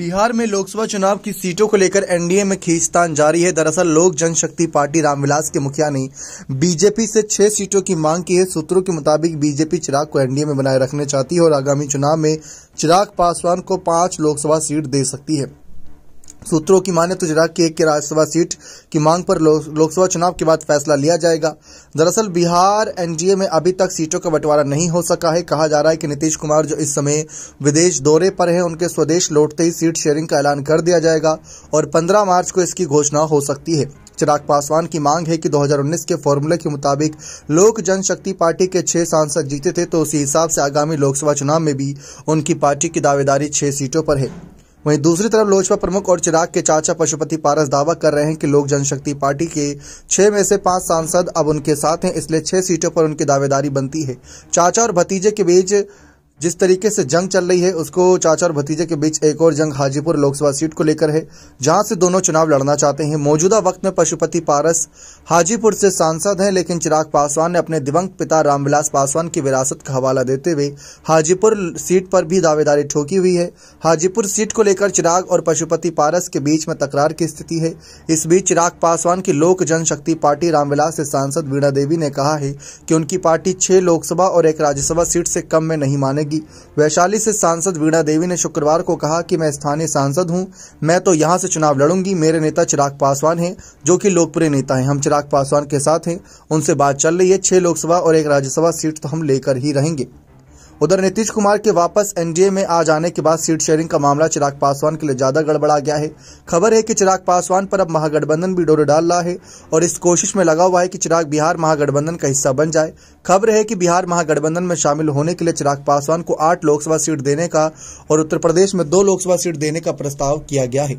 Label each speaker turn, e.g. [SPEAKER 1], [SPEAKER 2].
[SPEAKER 1] बिहार में लोकसभा चुनाव की सीटों को लेकर एनडीए में खींचतान जारी है। दरअसल लोक जनशक्ति पार्टी रामविलास के मुखिया ने बीजेपी से 6 सीटों की मांग की है। सूत्रों के मुताबिक बीजेपी चिराग को एनडीए में बनाए रखने चाहती है और आगामी चुनाव में चिराग पासवान को 5 लोकसभा सीट दे सकती है। सूत्रों की माने तो चिराग की 1 राज्यसभा सीट की मांग पर लोकसभा चुनाव के बाद फैसला लिया जाएगा। दरअसल बिहार एनडीए में अभी तक सीटों का बंटवारा नहीं हो सका है। कहा जा रहा है कि नीतीश कुमार जो इस समय विदेश दौरे पर हैं, उनके स्वदेश लौटते ही सीट शेयरिंग का ऐलान कर दिया जाएगा और 15 मार्च को इसकी घोषणा हो सकती है। चिराग पासवान की मांग है कि 2019 के फॉर्मूले के मुताबिक लोक जनशक्ति पार्टी के 6 सांसद जीते थे, तो उसी हिसाब से आगामी लोकसभा चुनाव में भी उनकी पार्टी की दावेदारी 6 सीटों पर है। वहीं दूसरी तरफ लोजपा प्रमुख और चिराग के चाचा पशुपति पारस दावा कर रहे हैं कि लोक जनशक्ति पार्टी के 6 में से 5 सांसद अब उनके साथ हैं, इसलिए 6 सीटों पर उनकी दावेदारी बनती है। चाचा और भतीजे के बीच जिस तरीके से जंग चल रही है, उसको चाचा और भतीजे के बीच एक और जंग हाजीपुर लोकसभा सीट को लेकर है, जहां से दोनों चुनाव लड़ना चाहते हैं। मौजूदा वक्त में पशुपति पारस हाजीपुर से सांसद हैं, लेकिन चिराग पासवान ने अपने दिवंगत पिता रामविलास पासवान की विरासत का हवाला देते हुए हाजीपुर सीट पर भी दावेदारी ठोकी हुई है। हाजीपुर सीट को लेकर चिराग और पशुपति पारस के बीच में तकरार की स्थिति है। इस बीच चिराग पासवान की लोक जनशक्ति पार्टी रामविलास से सांसद वीणा देवी ने कहा है कि उनकी पार्टी 6 लोकसभा और 1 राज्यसभा सीट से कम में नहीं मानेगी। वैशाली से सांसद वीणा देवी ने शुक्रवार को कहा कि मैं स्थानीय सांसद हूं, मैं तो यहां से चुनाव लड़ूंगी। मेरे नेता चिराग पासवान हैं, जो कि लोकप्रिय नेता हैं। हम चिराग पासवान के साथ हैं, उनसे बात चल रही है। 6 लोकसभा और 1 राज्यसभा सीट तो हम लेकर ही रहेंगे। उधर नीतीश कुमार के वापस एनडीए में आ जाने के बाद सीट शेयरिंग का मामला चिराग पासवान के लिए ज्यादा गड़बड़ा गया है। खबर है कि चिराग पासवान पर अब महागठबंधन भी डोरे डाल रहा है और इस कोशिश में लगा हुआ है कि चिराग बिहार महागठबंधन का हिस्सा बन जाए। खबर है कि बिहार महागठबंधन में शामिल होने के लिए चिराग पासवान को 8 लोकसभा सीट देने का और उत्तर प्रदेश में 2 लोकसभा सीट देने का प्रस्ताव किया गया है।